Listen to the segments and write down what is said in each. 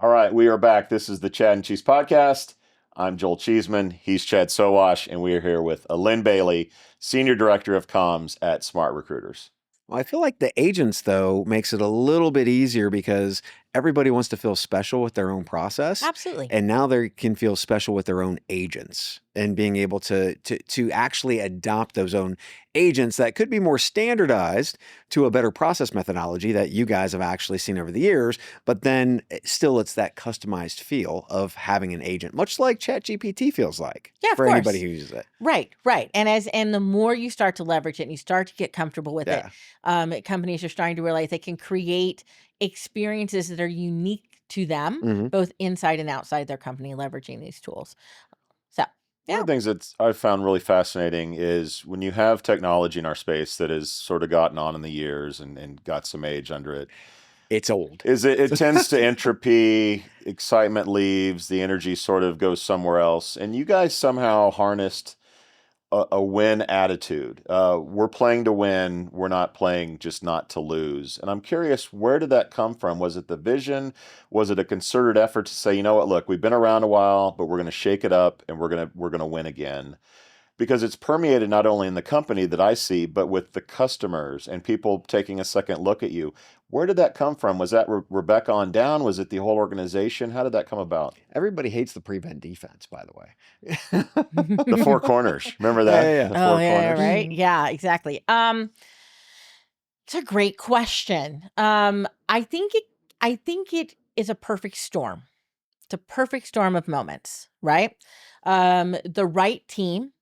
All right, we are back. This is the Chad and Cheese Podcast. I'm Joel Cheeseman. He's Chad Sowash, and we are here with Allyn Bailey, Senior Director of Comms at SmartRecruiters. Well, I feel like the agents, though, makes it a little bit easier because everybody wants to feel special with their own process. Absolutely. And now they can feel special with their own agents and being able to actually adopt those own agents that could be more standardized to a better process methodology that you guys have actually seen over the years. But then still, it's that customized feel of having an agent, much like ChatGPT feels like for anybody who uses it. Right. And the more you start to leverage it and you start to get comfortable with it, companies are starting to realize they can create experiences that are unique to them, both inside and outside their company, leveraging these tools. So, One of the things that I've found really fascinating is when you have technology in our space that has sort of gotten on in the years and got some age under it. It's old. It tends to entropy, excitement leaves, the energy sort of goes somewhere else. And you guys somehow harnessed a win attitude. We're playing to win. We're not playing just not to lose. And I'm curious, where did that come from? Was it the vision? Was it a concerted effort to say, you know what, look, we've been around a while, but we're going to shake it up and we're going to win again? Because it's permeated not only in the company that I see, but with the customers and people taking a second look at you. Where did that come from? Was that Rebecca on down? Was it the whole organization? How did that come about? Everybody hates the prevent defense, by the way. The four corners. Remember that? Yeah. The four corners. Right. Yeah, exactly. It's a great question. I think it is a perfect storm. It's a perfect storm of moments, right? The right team.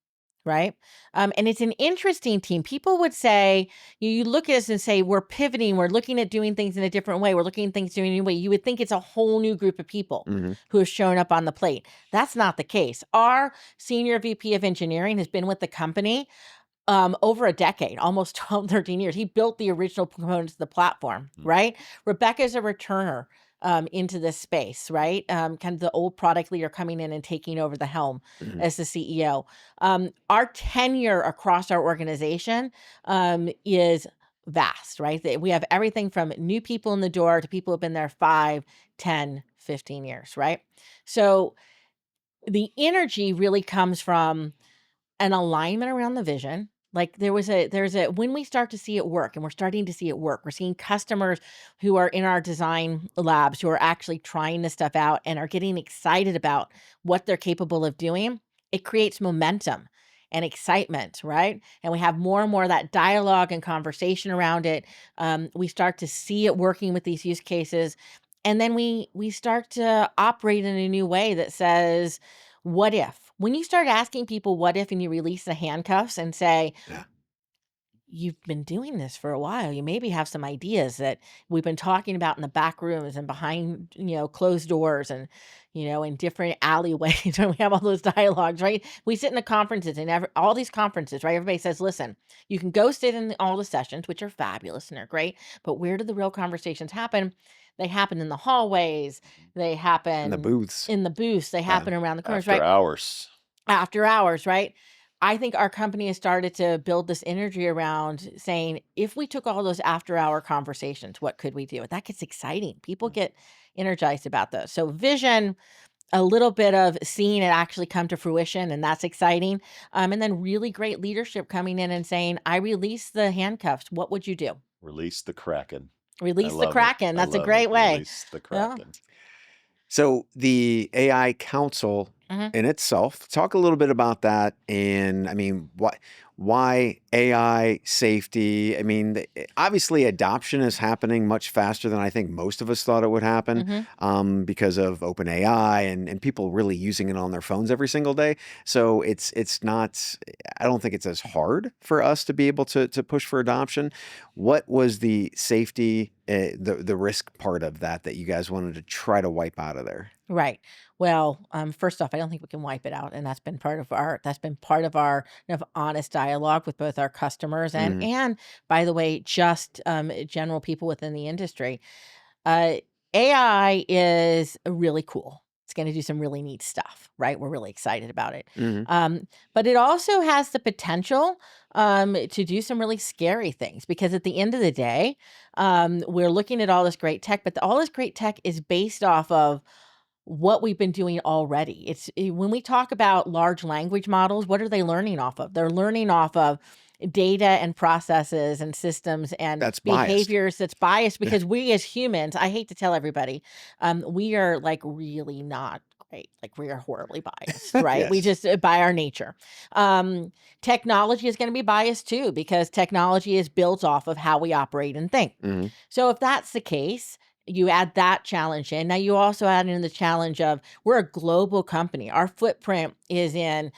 Right. And it's an interesting team. People would say, you look at us and say, we're pivoting. We're looking at doing things in a different way. We're looking at things doing a new way. You would think it's a whole new group of people who have shown up on the plate. That's not the case. Our senior VP of engineering has been with the company over a decade, almost 12, 13 years. He built the original components of the platform, right? Rebecca is a returner into this space, right? Kind of the old product leader coming in and taking over the helm as the CEO. Our tenure across our organization is vast, right? We have everything from new people in the door to people who have been there 5, 10, 15 years, right? So the energy really comes from an alignment around the vision. Like there's a, when we start to see it work, and we're starting to see it work, we're seeing customers who are in our design labs who are actually trying this stuff out and are getting excited about what they're capable of doing. It creates momentum and excitement, right? And we have more and more of that dialogue and conversation around it. We start to see it working with these use cases. And then we start to operate in a new way that says, what if? When you start asking people what if and you release the handcuffs and say, you've been doing this for a while, you maybe have some ideas that we've been talking about in the back rooms and behind, closed doors and, in different alleyways when we have all those dialogues, right? We sit in the conferences and all these conferences, right? Everybody says, listen, you can go sit in all the sessions, which are fabulous and they're great, but where do the real conversations happen? They happen in the hallways. They happen in the booths. They happen around the corners, After hours. After hours, right? I think our company has started to build this energy around saying, if we took all those after-hour conversations, what could we do? That gets exciting. People get energized about those. So vision, a little bit of seeing it actually come to fruition, and that's exciting. And then really great leadership coming in and saying, I release the handcuffs. What would you do? Release the Kraken. Release the Kraken. That's a great way. Release the Kraken. So the AI Council in itself, talk a little bit about that. And I mean, why AI safety? I mean, obviously adoption is happening much faster than I think most of us thought it would happen because of OpenAI and people really using it on their phones every single day. So it's not, I don't think it's as hard for us to be able to push for adoption. What was the safety, the risk part of that you guys wanted to try to wipe out of there? Right. Well, first off, I don't think we can wipe it out, and that's been part of our honest dialogue with both our customers and by the way, just general people within the industry. AI is really cool. It's going to do some really neat stuff, right? We're really excited about it. Mm-hmm. But it also has the potential to do some really scary things, because at the end of the day, we're looking at all this great tech, but all this great tech is based off of what we've been doing already. When we talk about large language models, what are they learning off of? They're learning off of data and processes and systems and That's biased. behaviors that's biased, because we as humans, I hate to tell everybody, we are like really not great. Like, we are horribly biased, right? We Yes. just, by our nature. Technology is going to be biased too, because technology is built off of how we operate and think. Mm-hmm. So if that's the case, you add that challenge in. Now you also add in the challenge of, we're a global company. Our footprint is in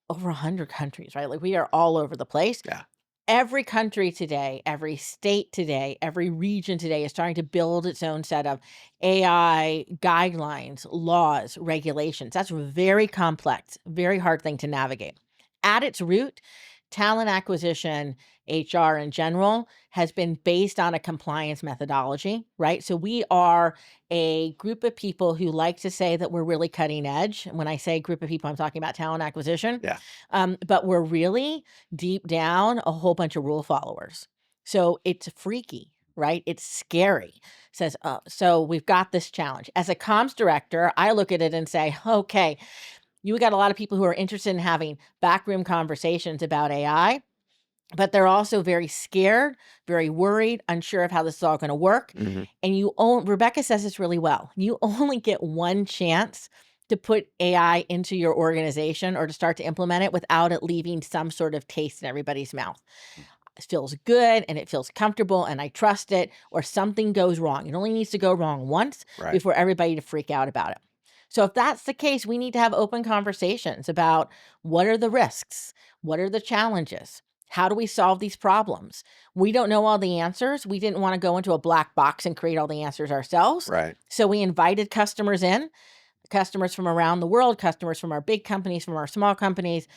over 100 countries, right? Like, we are all over the place. Yeah. Every country today, every state today, every region today is trying to build its own set of AI guidelines, laws, regulations. That's very complex, very hard thing to navigate. At its root, talent acquisition, HR in general, has been based on a compliance methodology, right? So we are a group of people who like to say that we're really cutting edge. And when I say group of people, I'm talking about talent acquisition. Yeah. But we're really deep down a whole bunch of rule followers. So it's freaky, right? It's scary. Says, oh, so we've got this challenge. As a comms director, I look at it and say, okay, you got a lot of people who are interested in having backroom conversations about AI, but they're also very scared, very worried, unsure of how this is all going to work. Mm-hmm. And Rebecca says this really well. You only get one chance to put AI into your organization or to start to implement it without it leaving some sort of taste in everybody's mouth. It feels good and it feels comfortable and I trust it, or something goes wrong. It only needs to go wrong once Right. before everybody to freak out about it. So if that's the case, we need to have open conversations about, what are the risks? What are the challenges? How do we solve these problems? We don't know all the answers. We didn't want to go into a black box and create all the answers ourselves. Right. So we invited customers in, customers from around the world, customers from our big companies, from our small companies.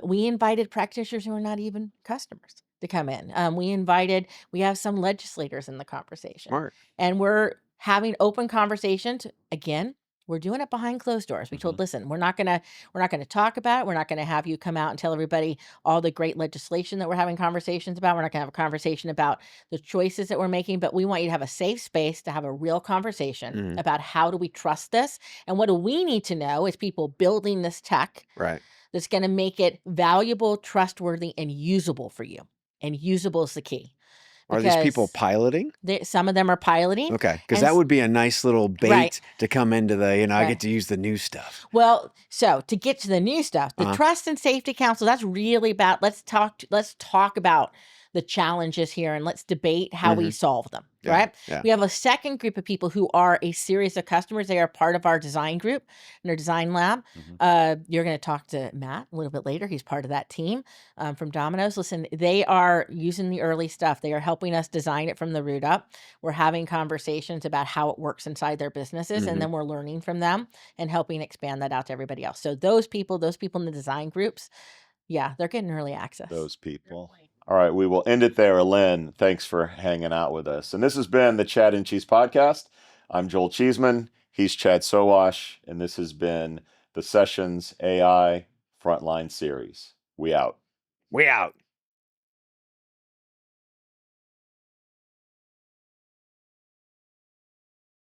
We invited practitioners who are not even customers to come in. We have some legislators in the conversation. Smart. And we're having open conversations. Again, we're doing it behind closed doors. We told, listen, we're not gonna talk about it. We're not gonna have you come out and tell everybody all the great legislation that we're having conversations about. We're not gonna have a conversation about the choices that we're making, but we want you to have a safe space to have a real conversation about, how do we trust this, and what do we need to know as people building this tech Right. that's going to make it valuable, trustworthy, and usable for you. And usable is the key. Are these people Because piloting? some of them are piloting. Okay, because And that would be a nice little bait Right. to come into the, I Right. get to use the new stuff. Well, so to get to the new stuff, the Trust and Safety Council, that's really about, let's talk about the challenges here and let's debate how we solve them, Yeah, right? yeah. We have a second group of people who are a series of customers. They are part of our design group in our design lab. You're going to talk to Matt a little bit later. He's part of that team from Domino's. Listen, they are using the early stuff. They are helping us design it from the root up. We're having conversations about how it works inside their businesses, and then we're learning from them and helping expand that out to everybody else. So those people in the design groups, yeah, they're getting early access. Those people. All right, we will end it there. Allyn, thanks for hanging out with us. And this has been the Chad and Cheese Podcast. I'm Joel Cheeseman. He's Chad Sowash. And this has been the Sessions AI Frontline Series. We out. We out.